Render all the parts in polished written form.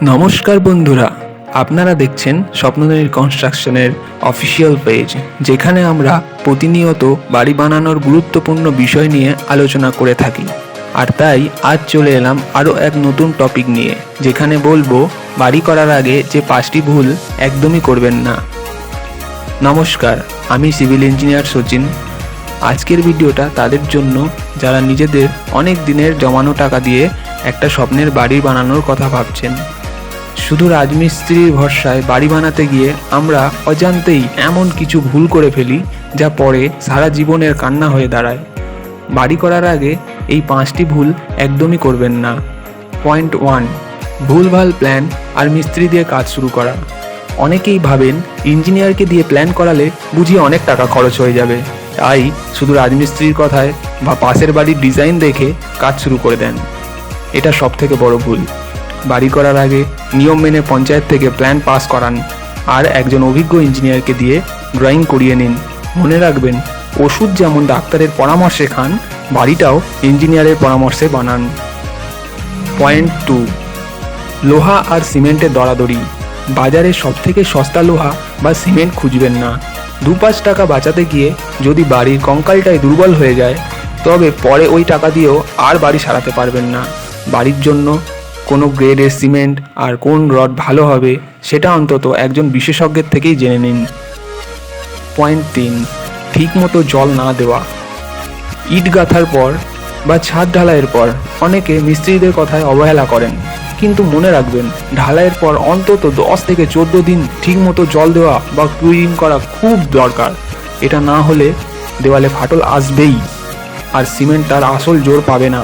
নমস্কার বন্ধুরা, আপনারা দেখছেন স্বপ্নদীর কনস্ট্রাকশনের অফিসিয়াল পেজ, যেখানে আমরা প্রতিনিয়ত বাড়ি বানানোর গুরুত্বপূর্ণ বিষয় নিয়ে আলোচনা করে থাকি। আর তাই আজ চলে এলাম আরও এক নতুন টপিক নিয়ে, যেখানে বলবো বাড়ি করার আগে যে 5টি ভুল একদমই করবেন না। নমস্কার, আমি সিভিল ইঞ্জিনিয়ার সচিন। আজকের ভিডিওটা তাদের জন্য যারা নিজেদের অনেক দিনের জমানো টাকা দিয়ে একটা স্বপ্নের বাড়ি বানানোর কথা ভাবছেন। শুধু রাজমিস্ত্রির ভরসায় বাড়ি বানাতে গিয়ে আমরা অজান্তেই এমন কিছু ভুল করে ফেলি, যা পরে সারা জীবনের কান্না হয়ে দাঁড়ায়। বাড়ি করার আগে এই 5টি ভুল একদমই করবেন না। পয়েন্ট 1, ভুলভাল প্ল্যান আর মিস্ত্রি দিয়ে কাজ শুরু করা। অনেকেই ভাবেন ইঞ্জিনিয়ারকে দিয়ে প্ল্যান করালে বুঝি অনেক টাকা খরচ হয়ে যাবে, তাই শুধু রাজমিস্ত্রির কথায় বা পাশের বাড়ির ডিজাইন দেখে কাজ শুরু করে দেন। এটা সবথেকে বড় ভুল। বাড়ি করার আগে নিয়ম মেনে পঞ্চায়েত থেকে প্ল্যান পাস করান আর একজন অভিজ্ঞ ইঞ্জিনিয়ারকে দিয়ে ড্রয়িং করিয়ে নিন। মনে রাখবেন, ওষুধ যেমন ডাক্তারের পরামর্শে খান, বাড়িটাও ইঞ্জিনিয়ারের পরামর্শে বানান। পয়েন্ট 2, লোহা আর সিমেন্টের দরাদরি। বাজারে সবথেকে সস্তা লোহা বা সিমেন্ট খুঁজবেন না। 2-5 টাকা বাঁচাতে গিয়ে যদি বাড়ির কঙ্কালটাই দুর্বল হয়ে যায়, তবে পরে ওই টাকা দিয়েও আর বাড়ি সারাতে পারবেন না। বাড়ির জন্য কোনো গ্রেডের সিমেন্ট আর কোন রড ভালো হবে সেটা অন্তত একজন বিশেষজ্ঞের থেকেই জেনে নিন। পয়েন্ট 3, ঠিকমতো জল না দেওয়া। ইট গাঁথার পর বা ছাদ ঢালাইয়ের পর অনেকে মিস্ত্রিদের কথায় অবহেলা করেন, কিন্তু মনে রাখবেন, ঢালাইয়ের পর অন্তত 10 থেকে 14 দিন ঠিকমতো জল দেওয়া বা ক্লিন করা খুব দরকার। এটা না হলে দেওয়ালে ফাটল আসবেই আর সিমেন্ট তার আসল জোর পাবে না।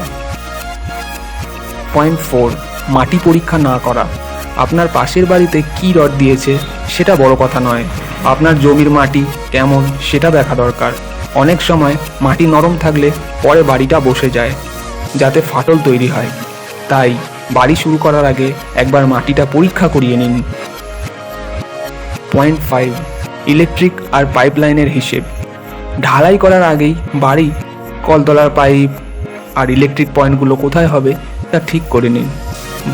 পয়েন্ট 4, মাটি পরীক্ষা না করা। আপনার পাশের বাড়িতে কি রড দিয়েছে সেটা বড় কথা নয়, আপনার জমির মাটি কেমন সেটা দেখা দরকার। অনেক সময় মাটি নরম থাকলে পরে বাড়িটা বসে যায়, যাতে ফাটল তৈরি হয়। তাই বাড়ি শুরু করার আগে একবার মাটিটা পরীক্ষা করিয়ে নিন। পয়েন্ট 5, ইলেকট্রিক আর পাইপলাইনের হিসেব। ঢালাই করার আগেই বাড়ি কলতলার পাইপ আর ইলেকট্রিক পয়েন্টগুলো কোথায় হবে তা ঠিক করে নিন।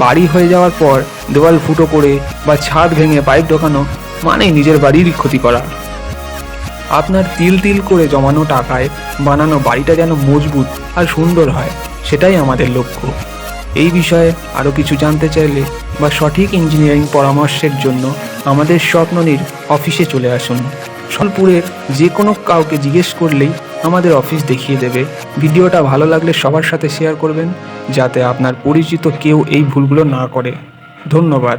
বাড়ি হয়ে যাওয়ার পর দেওয়াল ফুটো করে বা ছাদ ভেঙে পাইপ ঢোকানো মানে নিজের বাড়িরই ক্ষতি করা। আপনার তিল তিল করে জমানো টাকায় বানানো বাড়িটা যেন মজবুত আর সুন্দর হয়, সেটাই আমাদের লক্ষ্য। এই বিষয়ে আরও কিছু জানতে চাইলে বা সঠিক ইঞ্জিনিয়ারিং পরামর্শের জন্য আমাদের স্বপ্নদীর অফিসে চলে আসুন। সোনারপুরের যে কোনো কাউকে জিজ্ঞেস করলেই আমাদের অফিস দেখিয়ে দেবে। ভিডিওটা ভালো লাগলে সবার সাথে শেয়ার করবেন, যাতে আপনার পরিচিত কেউ এই ভুলগুলো না করে। ধন্যবাদ।